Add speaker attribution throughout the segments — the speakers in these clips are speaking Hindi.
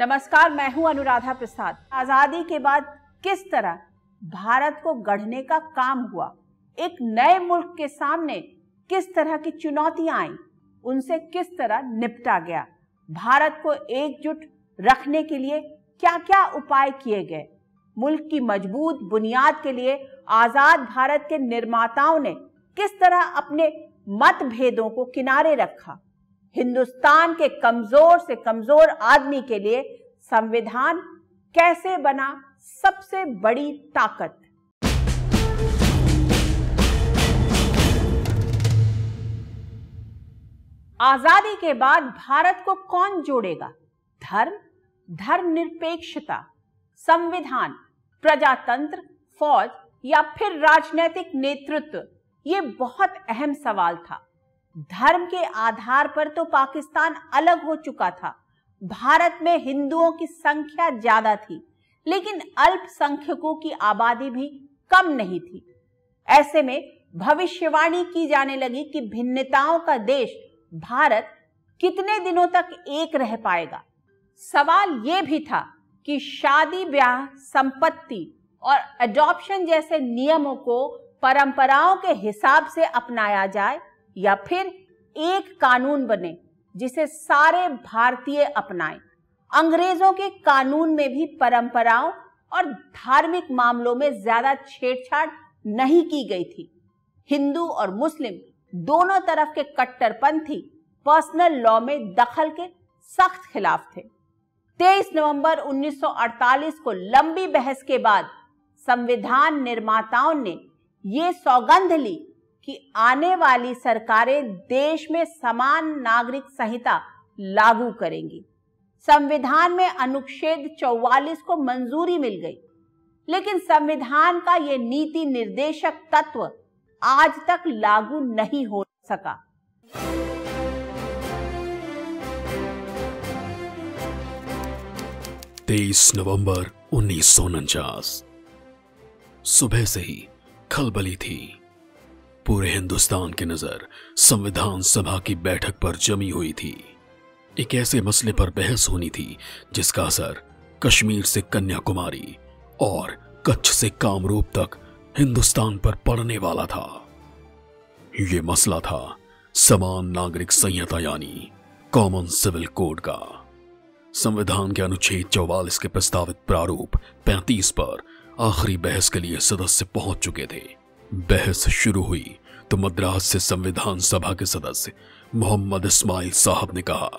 Speaker 1: नमस्कार, मैं हूं अनुराधा प्रसाद। आजादी के बाद किस तरह भारत को गढ़ने का काम हुआ, एक नए मुल्क के सामने किस तरह की चुनौतियां आईं, उनसे किस तरह निपटा गया, भारत को एकजुट रखने के लिए क्या क्या उपाय किए गए, मुल्क की मजबूत बुनियाद के लिए आजाद भारत के निर्माताओं ने किस तरह अपने मतभेदों को किनारे रखा, हिंदुस्तान के कमजोर से कमजोर आदमी के लिए संविधान कैसे बना सबसे बड़ी ताकत। आजादी के बाद भारत को कौन जोड़ेगा? धर्म, धर्मनिरपेक्षता, संविधान, प्रजातंत्र, फौज या फिर राजनीतिक नेतृत्व? ये बहुत अहम सवाल था। धर्म के आधार पर तो पाकिस्तान अलग हो चुका था। भारत में हिंदुओं की संख्या ज्यादा थी, लेकिन अल्पसंख्यकों की आबादी भी कम नहीं थी। ऐसे में भविष्यवाणी की जाने लगी कि भिन्नताओं का देश भारत कितने दिनों तक एक रह पाएगा। सवाल यह भी था कि शादी ब्याह, संपत्ति और अडॉप्शन जैसे नियमों को परंपराओं के हिसाब से अपनाया जाए या फिर एक कानून बने जिसे सारे भारतीय अपनाएं। अंग्रेजों के कानून में भी परंपराओं और धार्मिक मामलों में ज्यादा छेड़छाड़ नहीं की गई थी। हिंदू और मुस्लिम दोनों तरफ के कट्टरपंथी पर्सनल लॉ में दखल के सख्त खिलाफ थे। 23 नवंबर 1948 को लंबी बहस के बाद संविधान निर्माताओं ने ये सौगंध ली कि आने वाली सरकारें देश में समान नागरिक संहिता लागू करेंगी। संविधान में अनुच्छेद 44 को मंजूरी मिल गई, लेकिन संविधान का ये नीति निर्देशक तत्व आज तक लागू नहीं हो सका।
Speaker 2: तेईस नवंबर 1949 सुबह से ही खलबली थी। पूरे हिंदुस्तान की नजर संविधान सभा की बैठक पर जमी हुई थी। एक ऐसे मसले पर बहस होनी थी जिसका असर कश्मीर से कन्याकुमारी और कच्छ से कामरूप तक हिंदुस्तान पर पड़ने वाला था। यह मसला था समान नागरिक संहिता यानी कॉमन सिविल कोड का। संविधान के अनुच्छेद 44 के प्रस्तावित प्रारूप 35 पर आखिरी बहस के लिए सदस्य पहुंच चुके थे। बहस शुरू हुई तो मद्रास से संविधान सभा के सदस्य मोहम्मद इस्माइल साहब ने कहा,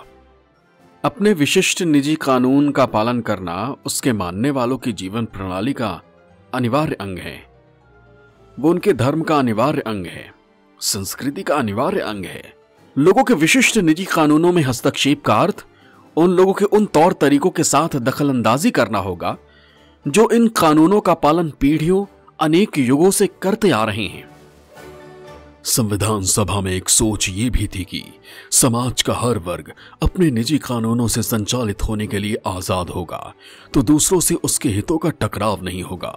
Speaker 3: अपने विशिष्ट निजी कानून का पालन करना उसके मानने वालों की जीवन प्रणाली का अनिवार्य अंग है। वो उनके धर्म का अनिवार्य अंग है, संस्कृति का अनिवार्य अंग है। लोगों के विशिष्ट निजी कानूनों में हस्तक्षेप का अर्थ उन लोगों के उन तौर तरीकों के साथ दखलंदाजी करना होगा जो इन कानूनों का पालन पीढ़ियों अनेक युगों से करते आ रहे हैं।
Speaker 2: संविधान सभा में एक सोच ये भी थी कि समाज का हर वर्ग अपने निजी कानूनों से संचालित होने के लिए आजाद होगा तो दूसरों से उसके हितों का टकराव नहीं होगा।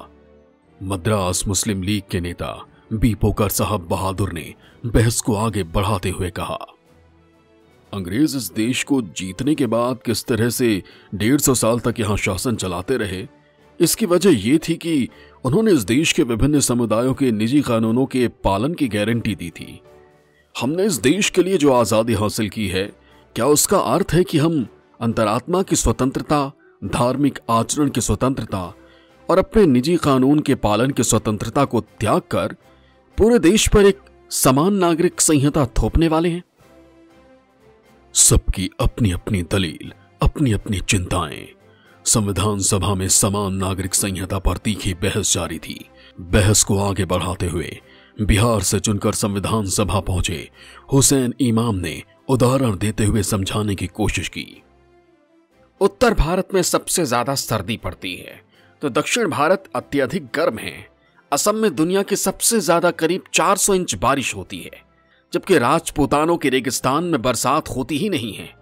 Speaker 2: मद्रास मुस्लिम लीग के नेता बी पोकर साहब बहादुर ने बहस को आगे बढ़ाते हुए कहा, अंग्रेज इस देश को जीतने के बाद किस तरह से 150 साल तक यहां शासन चलाते रहे, इसकी वजह यह थी कि उन्होंने इस देश के विभिन्न समुदायों के निजी कानूनों के पालन की गारंटी दी थी। हमने इस देश के लिए जो आजादी हासिल की है, क्या उसका अर्थ है कि हम अंतरात्मा की स्वतंत्रता, धार्मिक आचरण की स्वतंत्रता और अपने निजी कानून के पालन की स्वतंत्रता को त्याग कर पूरे देश पर एक समान नागरिक संहिता थोपने वाले हैं? सबकी अपनी अपनी दलील, अपनी अपनी चिंताएं। संविधान सभा में समान नागरिक संहिता पर तीखी बहस जारी थी। बहस को आगे बढ़ाते हुए बिहार से चुनकर संविधान सभा पहुंचे हुसैन इमाम ने उदाहरण देते हुए समझाने की कोशिश की।
Speaker 3: उत्तर भारत में सबसे ज्यादा सर्दी पड़ती है तो दक्षिण भारत अत्यधिक गर्म है। असम में दुनिया की सबसे ज्यादा करीब 400 इंच बारिश होती है, जबकि राजपूतानों के रेगिस्तान में बरसात होती ही नहीं है।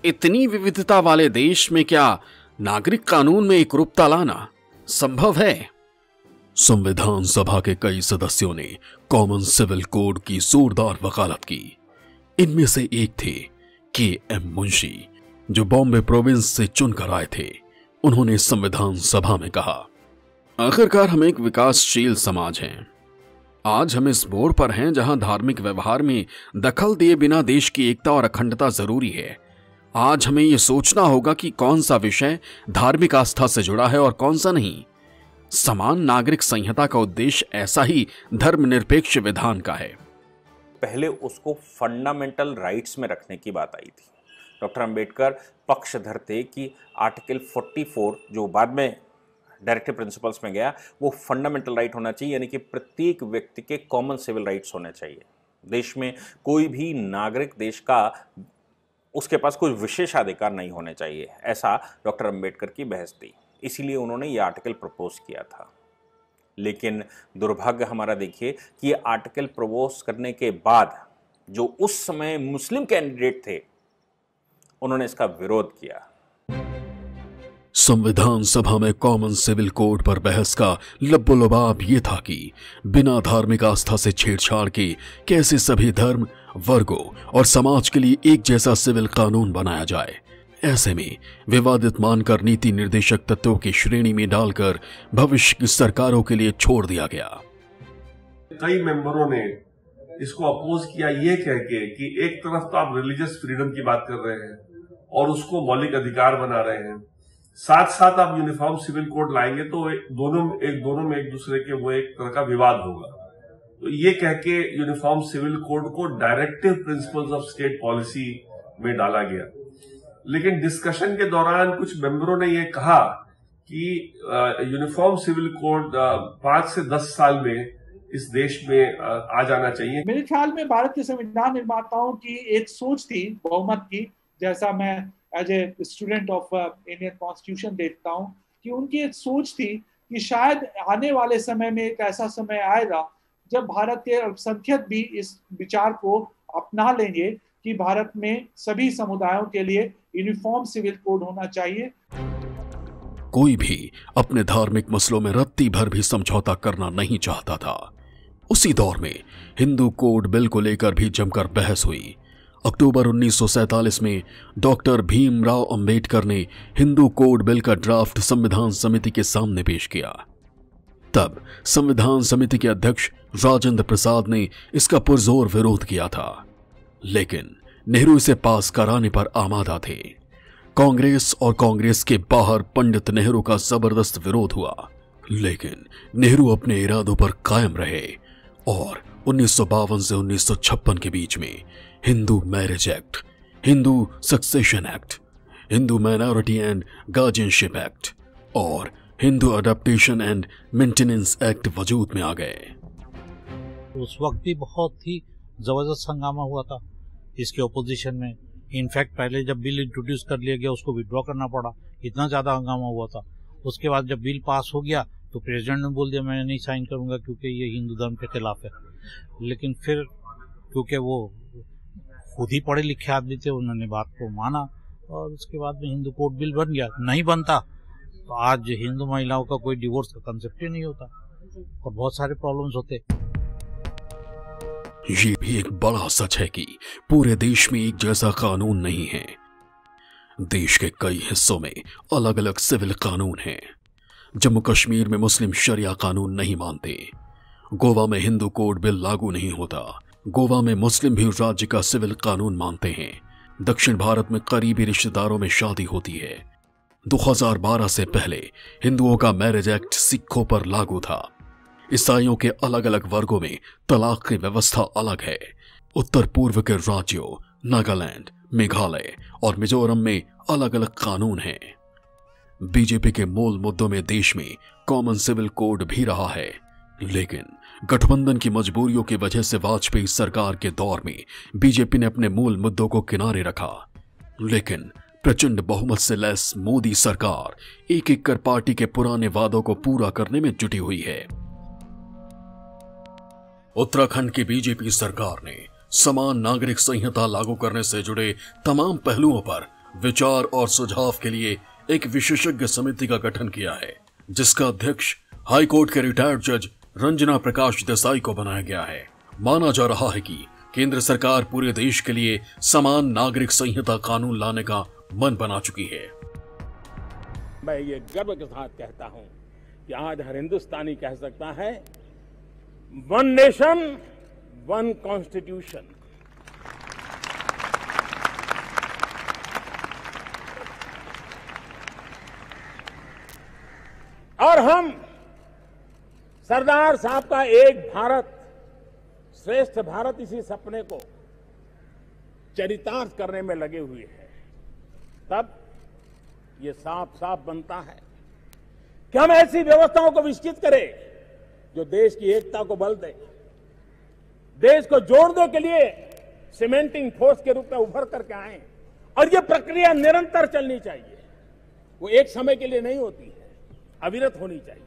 Speaker 3: इतनी विविधता वाले देश में क्या नागरिक कानून में एकरूपता लाना संभव है?
Speaker 2: संविधान सभा के कई सदस्यों ने कॉमन सिविल कोड की जोरदार वकालत की। इनमें से एक थे के एम मुंशी, जो बॉम्बे प्रोविंस से चुनकर आए थे। उन्होंने संविधान सभा में कहा,
Speaker 3: आखिरकार हम एक विकासशील समाज हैं। आज हम इस मोड़ पर हैं जहां धार्मिक व्यवहार में दखल दिए बिना देश की एकता और अखंडता जरूरी है। आज हमें यह सोचना होगा कि कौन सा विषय धार्मिक आस्था से जुड़ा है और कौन सा नहीं। समान नागरिक संहिता का उद्देश्य ऐसा ही धर्मनिरपेक्ष विधान का है।
Speaker 4: पहले उसको फंडामेंटल राइट्स में रखने की बात आई थी। डॉक्टर अंबेडकर पक्षधर थे कि आर्टिकल 44 जो बाद में डायरेक्टिव प्रिंसिपल्स में गया, वो फंडामेंटल राइट होना चाहिए, यानी कि प्रत्येक व्यक्ति के कॉमन सिविल राइट्स होने चाहिए। देश में कोई भी नागरिक देश का उसके पास कोई विशेषाधिकार नहीं होने चाहिए, ऐसा डॉक्टर अंबेडकर की बहस थी। इसीलिए उन्होंने ये आर्टिकल प्रपोज किया था। लेकिन दुर्भाग्य हमारा देखिए कि ये आर्टिकल प्रपोज करने के बाद जो उस समय मुस्लिम कैंडिडेट थे, उन्होंने इसका विरोध किया।
Speaker 2: संविधान सभा में कॉमन सिविल कोड पर बहस का लब्बोलबाब ये था कि बिना धार्मिक आस्था से छेड़छाड़ के कैसे सभी धर्म, वर्गों और समाज के लिए एक जैसा सिविल कानून बनाया जाए। ऐसे में विवादित मानकर नीति निर्देशक तत्वों की श्रेणी में डालकर भविष्य की सरकारों के लिए छोड़ दिया गया।
Speaker 5: कई मेंबरों ने इसको अपोज किया ये कह के कि एक तरफ तो आप रिलीजियस फ्रीडम की बात कर रहे हैं और उसको मौलिक अधिकार बना रहे हैं, साथ साथ आप यूनिफॉर्म सिविल कोड लाएंगे तो दोनों में एक दूसरे के वो एक तरह का विवाद होगा। तो ये कह के यूनिफॉर्म सिविल कोड को directive principles of state policy में डाला गया। लेकिन डिस्कशन के दौरान कुछ मेंबरों ने ये कहा कि यूनिफॉर्म सिविल कोड 5 से 10 साल में इस देश में आ जाना चाहिए।
Speaker 6: मेरे ख्याल में भारत के संविधान निर्माताओं की एक सोच थी बहुमत की, जैसा मैं as a student of Indian constitution देखता हूँ, कि उनकी एक सोच थी कि शायद आने वाले समय में एक ऐसा समय आएगा जब भारत के अल्पसंख्यक भी इस विचार को अपना लेंगे कि भारत में सभी समुदायों के लिए यूनिफॉर्म सिविल कोड होना चाहिए।
Speaker 2: कोई भी अपने धार्मिक मसलों में रत्ती भर भी समझौता करना नहीं चाहता था। उसी दौर में हिंदू कोड बिल को लेकर भी जमकर बहस हुई। अक्टूबर 1947 में डॉक्टर भीमराव अंबेडकर ने हिंदू कोड बिल का ड्राफ्ट संविधान समिति के सामने पेश किया। तब संविधान समिति के अध्यक्ष राजेंद्र प्रसाद ने इसका पुरजोर विरोध किया था, लेकिन नेहरू इसे पास कराने पर आमादा थे। कांग्रेस और कांग्रेस के बाहर पंडित नेहरू का जबरदस्त विरोध हुआ, लेकिन नेहरू अपने इरादों पर कायम रहे और 1952 से 1956 के बीच में Hindu marriage act, Hindu succession act, Hindu minority and guardianship act और Hindu adaptation and maintenance act वजूद में आ गए।
Speaker 7: उस वक्त भी बहुत ही जबरदस्त हंगामा हुआ था इसके ओपोजिशन में। इनफैक्ट पहले जब बिल इंट्रोड्यूस कर लिया गया उसको विड्रॉ करना पड़ा, इतना ज्यादा हंगामा हुआ था। उसके बाद जब बिल पास हो गया तो प्रेसिडेंट ने बोल दिया मैं नहीं साइन करूंगा क्योंकि ये हिंदू धर्म के खिलाफ है। लेकिन फिर क्योंकि वो खुद ही पढ़े लिखे आदमी थे, उन्होंने बात को माना और उसके बाद में हिंदू कोड बिल बन गया। नहीं बनता तो आज हिंदू महिलाओं का कोई डिवोर्स का कंसेप्ट ही नहीं होता और बहुत सारे प्रॉब्लम्स होते।
Speaker 2: ये भी एक बड़ा सच है कि पूरे देश में एक जैसा कानून नहीं है। देश के कई हिस्सों में अलग अलग सिविल कानून हैं। जम्मू कश्मीर में मुस्लिम शरिया कानून नहीं मानते। गोवा में हिंदू कोड बिल लागू नहीं होता। गोवा में मुस्लिम भी राज्य का सिविल कानून मानते हैं। दक्षिण भारत में करीबी रिश्तेदारों में शादी होती है। 2012 से पहले हिंदुओं का मैरिज एक्ट सिखों पर लागू था। ईसाइयों के अलग अलग वर्गों में तलाक की व्यवस्था अलग है। उत्तर पूर्व के राज्यों नागालैंड, मेघालय और मिजोरम में अलग अलग कानून हैं। बीजेपी के मूल मुद्दों में देश में कॉमन सिविल कोड भी रहा है, लेकिन गठबंधन की मजबूरियों की वजह से वाजपेयी सरकार के दौर में बीजेपी ने अपने मूल मुद्दों को किनारे रखा। लेकिन प्रचंड बहुमत से लैस मोदी सरकार एक एक कर पार्टी के पुराने वादों को पूरा करने में जुटी हुई है। उत्तराखंड की बीजेपी सरकार ने समान नागरिक संहिता लागू करने से जुड़े तमाम पहलुओं पर विचार और सुझाव के लिए एक विशेषज्ञ समिति का गठन किया है, जिसका अध्यक्ष हाईकोर्ट के रिटायर्ड जज रंजना प्रकाश देसाई को बनाया गया है। माना जा रहा है कि केंद्र सरकार पूरे देश के लिए समान नागरिक संहिता कानून लाने का मन बना चुकी है।
Speaker 8: मैं ये गर्व के साथ कहता हूं कि आज हर हिंदुस्तानी कह सकता है, वन नेशन वन कॉन्स्टिट्यूशन। और हम सरदार साहब का एक भारत श्रेष्ठ भारत इसी सपने को चरितार्थ करने में लगे हुए हैं। तब ये साफ साफ बनता है कि हम ऐसी व्यवस्थाओं को विकसित करें जो देश की एकता को बल दे, देश को जोड़ने के लिए सीमेंटिंग फोर्स के रूप में उभर करके आए। और ये प्रक्रिया निरंतर चलनी चाहिए, वो एक समय के लिए नहीं होती है, अविरत होनी चाहिए।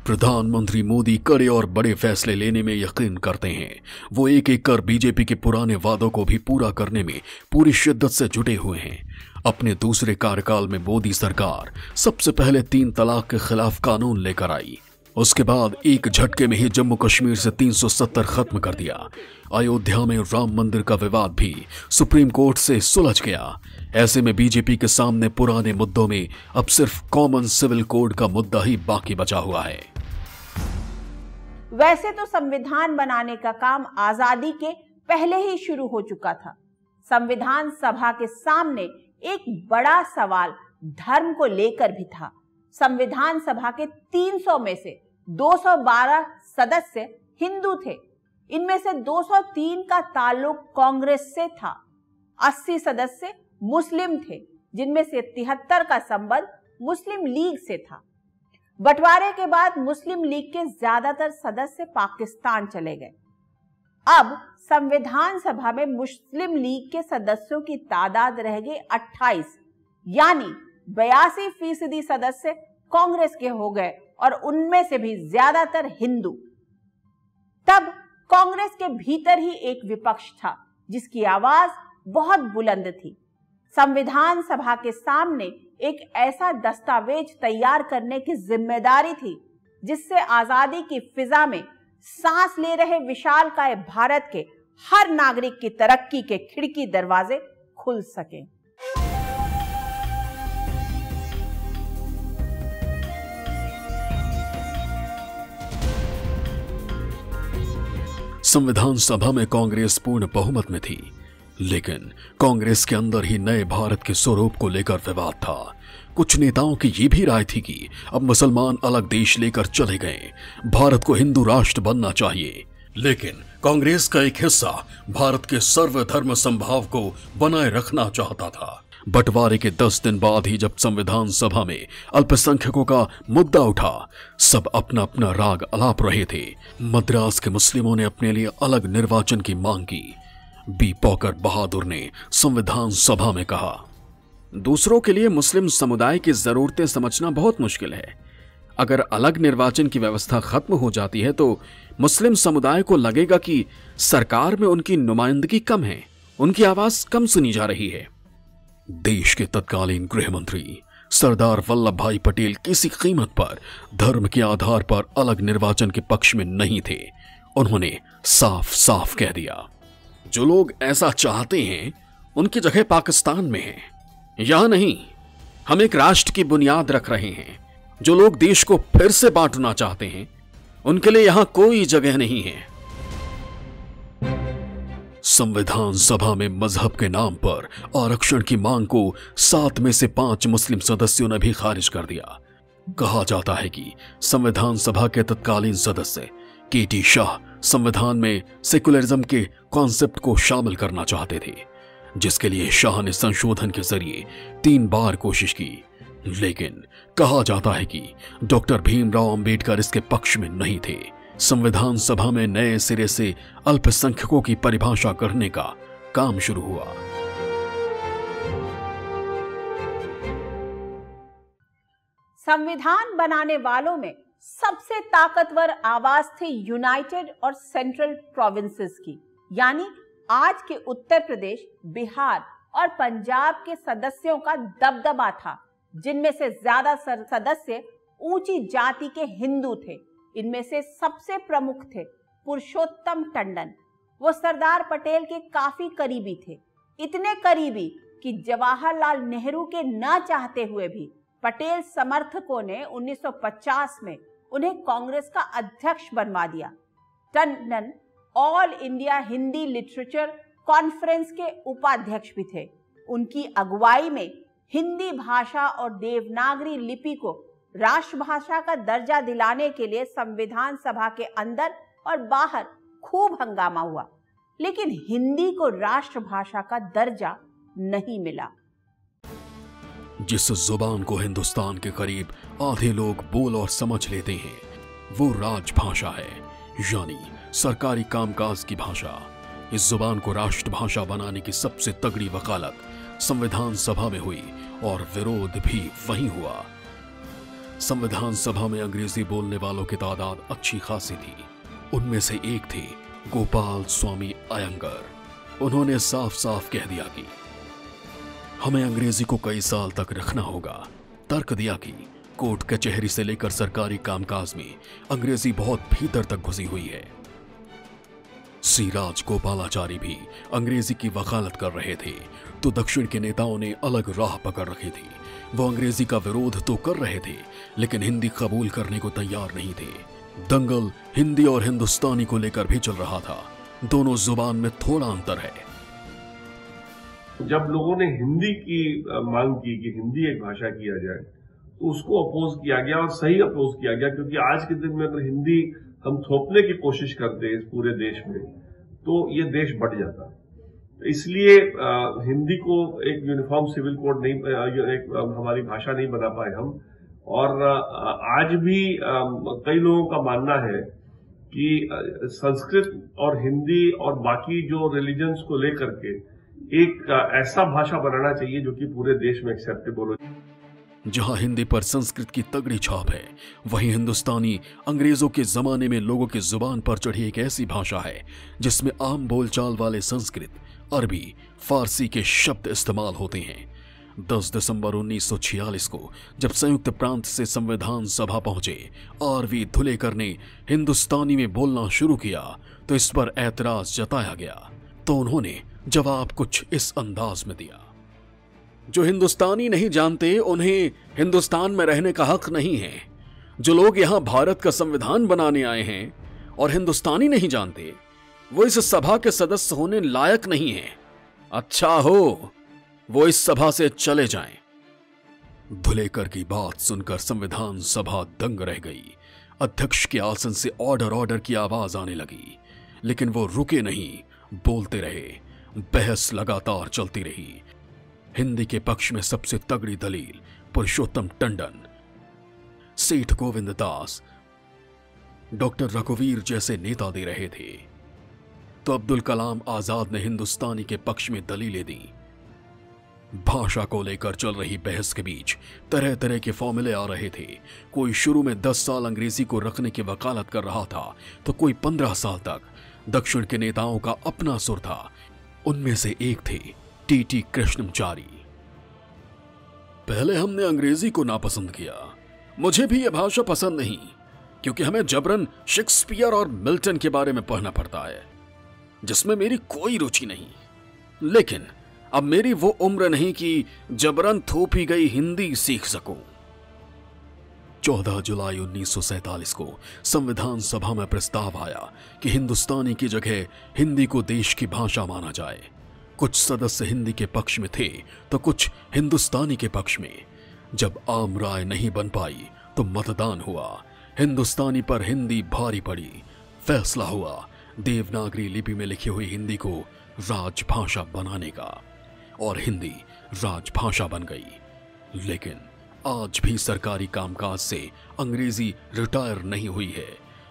Speaker 2: प्रधानमंत्री मोदी कड़े और बड़े फैसले लेने में यकीन करते हैं। वो एक एक कर बीजेपी के पुराने वादों को भी पूरा करने में पूरी शिद्दत से जुटे हुए हैं। अपने दूसरे कार्यकाल में मोदी सरकार सबसे पहले 3 तलाक के खिलाफ कानून लेकर आई। उसके बाद एक झटके में ही जम्मू कश्मीर से 370 खत्म कर दिया। अयोध्या में राम मंदिर का विवाद भी सुप्रीम कोर्ट से सुलझ गया। ऐसे में बीजेपी के सामने पुराने मुद्दों में अब सिर्फ कॉमन सिविल कोड का मुद्दा ही बाकी बचा हुआ है।
Speaker 1: वैसे तो संविधान बनाने का काम आजादी के पहले ही शुरू हो चुका था। संविधान सभा के सामने एक बड़ा सवाल धर्म को लेकर भी था। संविधान सभा के 300 में से 212 सदस्य हिंदू थे। इनमें से 203 का ताल्लुक कांग्रेस से था। 80 सदस्य मुस्लिम थे, जिनमें से 73 का संबंध मुस्लिम लीग से था। बंटवारे के बाद मुस्लिम लीग के ज्यादातर सदस्य पाकिस्तान चले गए। अब संविधान सभा में मुस्लिम लीग के सदस्यों की तादाद रह गई 28, यानी 82% सदस्य कांग्रेस के हो गए और उनमें से भी ज्यादातर हिंदू। तब कांग्रेस के भीतर ही एक विपक्ष था जिसकी आवाज बहुत बुलंद थी। संविधान सभा के सामने एक ऐसा दस्तावेज तैयार करने की जिम्मेदारी थी जिससे आजादी की फिजा में सांस ले रहे विशालकाय भारत के हर नागरिक की तरक्की के खिड़की दरवाजे खुल सके।
Speaker 2: संविधान सभा में कांग्रेस पूर्ण बहुमत में थी, लेकिन कांग्रेस के अंदर ही नए भारत के स्वरूप को लेकर विवाद था। कुछ नेताओं की ये भी राय थी कि अब मुसलमान अलग देश लेकर चले गए, भारत को हिंदू राष्ट्र बनना चाहिए। लेकिन कांग्रेस का एक हिस्सा भारत के सर्वधर्म संभाव को बनाए रखना चाहता था। बंटवारे के 10 दिन बाद ही जब संविधान सभा में अल्पसंख्यकों का मुद्दा उठा, सब अपना अपना राग अलाप रहे थे। मद्रास के मुस्लिमों ने अपने लिए अलग निर्वाचन की मांग की। बी पॉकर बहादुर ने संविधान सभा में कहा, दूसरों के लिए मुस्लिम समुदाय की जरूरतें समझना बहुत मुश्किल है। अगर अलग निर्वाचन की व्यवस्था खत्म हो जाती है तो मुस्लिम समुदाय को लगेगा कि सरकार में उनकी नुमाइंदगी कम है, उनकी आवाज कम सुनी जा रही है। देश के तत्कालीन गृह मंत्री सरदार वल्लभ भाई पटेल किसी कीमत पर धर्म के आधार पर अलग निर्वाचन के पक्ष में नहीं थे। उन्होंने साफ साफ कह दिया, जो लोग ऐसा चाहते हैं उनकी जगह पाकिस्तान में है, यहां नहीं। हम एक राष्ट्र की बुनियाद रख रहे हैं। जो लोग देश को फिर से बांटना चाहते हैं उनके लिए यहां कोई जगह नहीं है। संविधान सभा में मजहब के नाम पर आरक्षण की मांग को 7 में से 5 मुस्लिम सदस्यों ने भी खारिज कर दिया। कहा जाता है कि संविधान सभा के तत्कालीन सदस्य केटी शाह संविधान में सेकुलरिज्म के कॉन्सेप्ट को शामिल करना चाहते थे, जिसके लिए शाह ने संशोधन के जरिए 3 बार कोशिश की। लेकिन कहा जाता है कि डॉक्टर भीमराव अंबेडकर इसके पक्ष में नहीं थे। संविधान सभा में नए सिरे से अल्पसंख्यकों की परिभाषा करने का काम शुरू हुआ।
Speaker 1: संविधान बनाने वालों में सबसे ताकतवर आवाज थी यूनाइटेड और सेंट्रल प्रोविंसेस की, यानी आज के उत्तर प्रदेश, बिहार और पंजाब के सदस्यों का दबदबा था, जिनमें से ज्यादा सदस्य ऊंची जाति के हिंदू थे। इनमें से सबसे प्रमुख थे पुरुषोत्तम टंडन। वो सरदार पटेल के काफी करीबी थे, इतने करीबी कि जवाहरलाल नेहरू के न चाहते हुए भी पटेल समर्थकों ने 1950 में उन्हें कांग्रेस का अध्यक्ष बनवा दिया। Tandon all India Hindi literature conference के उपाध्यक्ष भी थे। उनकी अगुवाई में हिंदी भाषा और देवनागरी लिपि को राष्ट्रभाषा का दर्जा दिलाने के लिए संविधान सभा के अंदर और बाहर खूब हंगामा हुआ, लेकिन हिंदी को राष्ट्रभाषा का दर्जा नहीं मिला।
Speaker 2: जिस जुबान को हिंदुस्तान के करीब आधे लोग बोल और समझ लेते हैं वो राजभाषा है, यानी सरकारी कामकाज की भाषा। इस जुबान को राष्ट्रभाषा बनाने की सबसे तगड़ी वकालत संविधान सभा में हुई और विरोध भी वहीं हुआ। संविधान सभा में अंग्रेजी बोलने वालों की तादाद अच्छी खासी थी। उनमें से एक थे गोपाल स्वामी अयंगर। उन्होंने साफ साफ कह दिया कि हमें अंग्रेजी को कई साल तक रखना होगा। तर्क दिया कि कोर्ट कचहरी से लेकर सरकारी कामकाज में अंग्रेजी बहुत भीतर तक घुसी हुई है। सी राजगोपालाचारी भी अंग्रेजी की वकालत कर रहे थे, तो दक्षिण के नेताओं ने अलग राह पकड़ रखी थी। वो अंग्रेजी का विरोध तो कर रहे थे, लेकिन हिंदी कबूल करने को तैयार नहीं थे। दंगल हिंदी और हिंदुस्तानी को लेकर भी चल रहा था। दोनों जुबान में थोड़ा अंतर है।
Speaker 5: जब लोगों ने हिंदी की मांग की कि हिंदी एक भाषा किया जाए, तो उसको अपोज किया गया और सही अपोज किया गया, क्योंकि आज के दिन में अगर हिंदी हम थोपने की कोशिश करते इस पूरे देश में तो ये देश बढ़ जाता। इसलिए हिंदी को एक यूनिफॉर्म सिविल कोड नहीं, एक हमारी भाषा नहीं बना पाए हम। और आज भी कई लोगों का मानना है कि संस्कृत और हिंदी और बाकी जो रिलीजन्स को लेकर के एक ऐसा भाषा बनाना चाहिए जो कि पूरे देश में एक्सेप्टेबल हो।
Speaker 2: जहां हिंदी पर संस्कृत की तगड़ी छाप है, वहीं हिंदुस्तानी अंग्रेजों के जमाने में लोगों की जुबान पर चढ़ी एक ऐसी भाषा है जिसमें आम बोलचाल वाले संस्कृत, अरबी, फारसी के शब्द इस्तेमाल होते हैं। 10 दिसंबर 1946 को जब संयुक्त प्रांत से संविधान सभा पहुंचे आर.वी. धुलेकर ने हिंदुस्तानी में बोलना शुरू किया तो इस पर ऐतराज जताया गया। तो उन्होंने जवाब कुछ इस अंदाज में दिया, जो हिंदुस्तानी नहीं जानते उन्हें हिंदुस्तान में रहने का हक नहीं है। जो लोग यहां भारत का संविधान बनाने आए हैं और हिंदुस्तानी नहीं जानते, वो इस सभा के सदस्य होने लायक नहीं है। अच्छा हो वो इस सभा से चले जाएं। धुलेकर की बात सुनकर संविधान सभा दंग रह गई। अध्यक्ष के आसन से ऑर्डर की आवाज आने लगी, लेकिन वो रुके नहीं, बोलते रहे। बहस लगातार चलती रही। हिंदी के पक्ष में सबसे तगड़ी दलील पुरुषोत्तम टंडन, सेठ गोविंद दास, डॉक्टर रघुवीर जैसे नेता दे रहे थे, तो अब्दुल कलाम आजाद ने हिंदुस्तानी के पक्ष में दलीलें दी। भाषा को लेकर चल रही बहस के बीच तरह तरह के फॉर्मूले आ रहे थे। कोई शुरू में 10 साल अंग्रेजी को रखने की वकालत कर रहा था, तो कोई 15 साल तक। दक्षिण के नेताओं का अपना सुर था। उनमें से एक थे टी.टी. कृष्णमचारी। पहले हमने अंग्रेजी को नापसंद किया। मुझे भी यह भाषा पसंद नहीं, क्योंकि हमें जबरन शेक्सपियर और मिल्टन के बारे में पढ़ना पड़ता है, जिसमें मेरी कोई रुचि नहीं। लेकिन अब मेरी वो उम्र नहीं कि जबरन थोपी गई हिंदी सीख सकूं। 14 जुलाई 1947 को संविधान सभा में प्रस्ताव आया कि हिंदुस्तानी की जगह हिंदी को देश की भाषा माना जाए। कुछ सदस्य हिंदी के पक्ष में थे तो कुछ हिंदुस्तानी के पक्ष में। जब आम राय नहीं बन पाई तो मतदान हुआ। हिंदुस्तानी पर हिंदी भारी पड़ी। फैसला हुआ देवनागरी लिपि में लिखी हुई हिंदी को राजभाषा बनाने का, और हिंदी राजभाषा बन गई। लेकिन आज भी सरकारी कामकाज से अंग्रेजी रिटायर नहीं हुई है।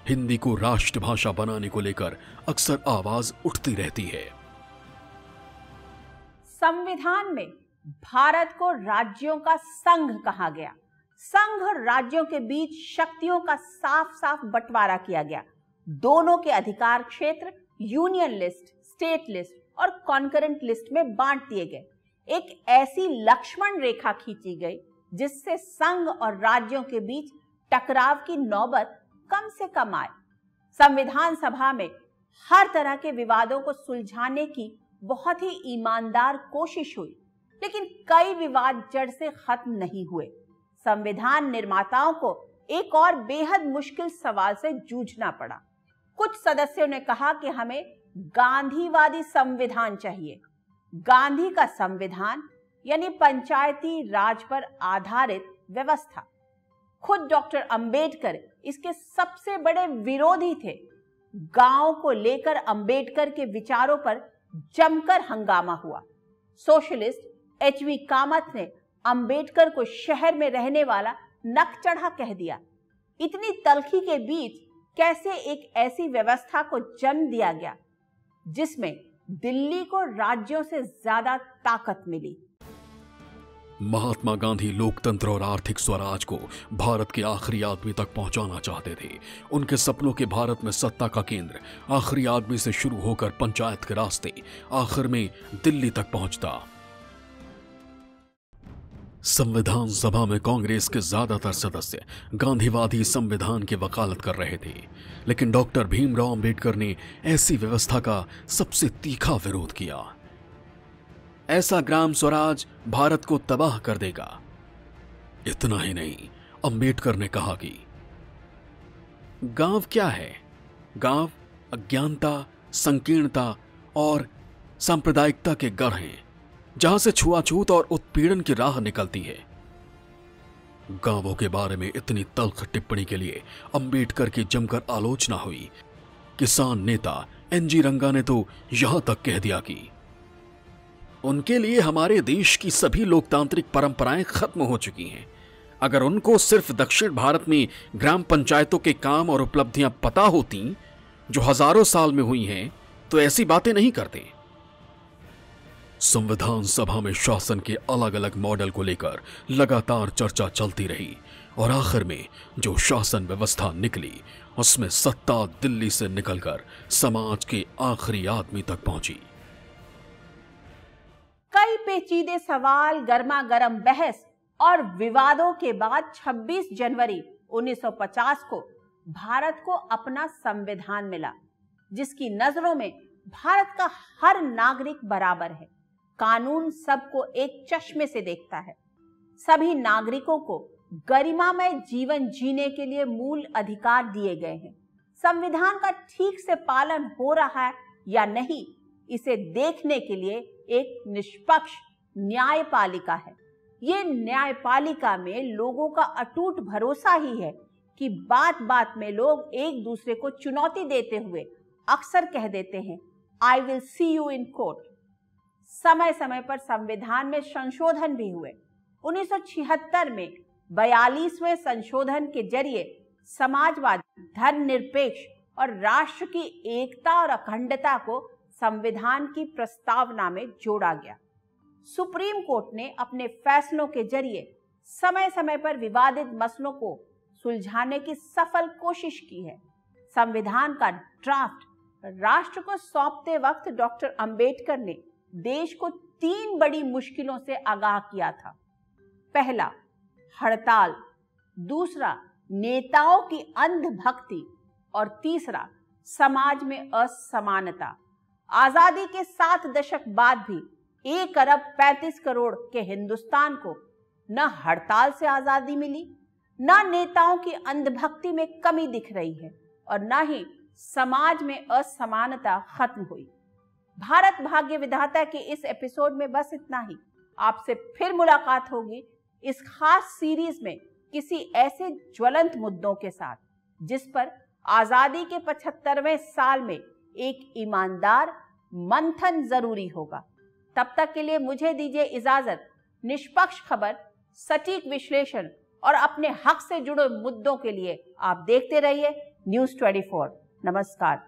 Speaker 2: हिंदी को राष्ट्रभाषा बनाने को लेकर अक्सर आवाज उठती रहती है।
Speaker 1: संविधान में भारत को राज्यों का संघ कहा गया। संघ और राज्यों के बीच शक्तियों का साफ साफ बंटवारा किया गया। दोनों के अधिकार क्षेत्र यूनियन लिस्ट, स्टेट लिस्ट और कॉन्करेंट लिस्ट में बांट दिए गए। एक ऐसी लक्ष्मण रेखा खींची गई जिससे संघ और राज्यों के बीच टकराव की नौबत कम से कम आए। संविधान सभा में हर तरह के विवादों को सुलझाने की बहुत ही ईमानदार कोशिश हुई। लेकिन कई विवाद जड़ से खत्म नहीं हुए। संविधान निर्माताओं को एक और बेहद मुश्किल सवाल से जूझना पड़ा। कुछ सदस्यों ने कहा कि हमें गांधीवादी संविधान चाहिए। गांधी का संविधान यानी पंचायती राज पर आधारित व्यवस्था। खुद डॉक्टर अंबेडकर इसके सबसे बड़े विरोधी थे। गांव को लेकर अंबेडकर के विचारों पर जमकर हंगामा हुआ। सोशलिस्ट एचवी कामत ने अंबेडकर को शहर में रहने वाला नकचढ़ा कह दिया। इतनी तल्खी के बीच कैसे एक ऐसी व्यवस्था को जन्म दिया गया जिसमें दिल्ली को राज्यों से ज्यादा ताकत मिली।
Speaker 2: महात्मा गांधी लोकतंत्र और आर्थिक स्वराज को भारत के आखिरी आदमी तक पहुंचाना चाहते थे। उनके सपनों के भारत में सत्ता का केंद्र आखिरी आदमी से शुरू होकर पंचायत के रास्ते आखिर में दिल्ली तक पहुंचता। संविधान सभा में कांग्रेस के ज्यादातर सदस्य गांधीवादी संविधान की वकालत कर रहे थे, लेकिन डॉक्टर भीमराव अंबेडकर ने ऐसी व्यवस्था का सबसे तीखा विरोध किया। ऐसा ग्राम स्वराज भारत को तबाह कर देगा। इतना ही नहीं, अंबेडकर ने कहा कि गांव क्या है? गांव अज्ञानता, संकीर्णता और सांप्रदायिकता के गढ़ हैं, जहां से छुआछूत और उत्पीड़न की राह निकलती है। गांवों के बारे में इतनी तल्ख टिप्पणी के लिए अंबेडकर की जमकर आलोचना हुई। किसान नेता एनजी रंगा ने तो यहां तक कह दिया कि उनके लिए हमारे देश की सभी लोकतांत्रिक परंपराएं खत्म हो चुकी हैं। अगर उनको सिर्फ दक्षिण भारत में ग्राम पंचायतों के काम और उपलब्धियां पता होती जो हजारों साल में हुई हैं, तो ऐसी बातें नहीं करते। संविधान सभा में शासन के अलग अलग मॉडल को लेकर लगातार चर्चा चलती रही और आखिर में जो शासन व्यवस्था निकली उसमें सत्ता दिल्ली से निकलकर समाज के आखिरी आदमी तक पहुंची।
Speaker 1: कई पेचीदे सवाल, गर्मा गर्म बहस और विवादों के बाद 26 जनवरी 1950 को भारत को अपना संविधान मिला, जिसकी नजरों में भारत का हर नागरिक बराबर है। कानून सबको एक चश्मे से देखता है। सभी नागरिकों को गरिमामय जीवन जीने के लिए मूल अधिकार दिए गए हैं। संविधान का ठीक से पालन हो रहा है या नहीं, इसे देखने के लिए एक निष्पक्ष न्यायपालिका है। ये न्यायपालिका में लोगों का अटूट भरोसा ही है कि बात बात में लोग एक दूसरे को चुनौती देते हुए अक्सर कह देते हैं, I will see you in court. समय समय पर संविधान में संशोधन भी हुए। 1976 में 42वें संशोधन के जरिए समाजवादी, धर्मनिरपेक्ष और राष्ट्र की एकता और अखंडता को संविधान की प्रस्तावना में जोड़ा गया। सुप्रीम कोर्ट ने अपने फैसलों के जरिए समय समय पर विवादित मसलों को सुलझाने की सफल कोशिश की है। संविधान का ड्राफ्ट राष्ट्र को सौंपते वक्त डॉक्टर अंबेडकर ने देश को 3 बड़ी मुश्किलों से आगाह किया था। पहला, हड़ताल। दूसरा, नेताओं की अंधभक्ति। और तीसरा, समाज में असमानता। आजादी के 7 दशक बाद भी 1 अरब 35 करोड़ के हिंदुस्तान को न हड़ताल से आजादी मिली, न नेताओं की अंधभक्ति में कमी दिख रही है और न ही समाज में असमानता खत्म हुई। भारत भाग्य विधाता के इस एपिसोड में बस इतना ही। आपसे फिर मुलाकात होगी इस खास सीरीज में किसी ऐसे ज्वलंत मुद्दों के साथ जिस पर आजादी के 75वें साल में एक ईमानदार मंथन जरूरी होगा। तब तक के लिए मुझे दीजिए इजाजत। निष्पक्ष खबर, सटीक विश्लेषण और अपने हक से जुड़े मुद्दों के लिए आप देखते रहिए न्यूज़ 24। नमस्कार।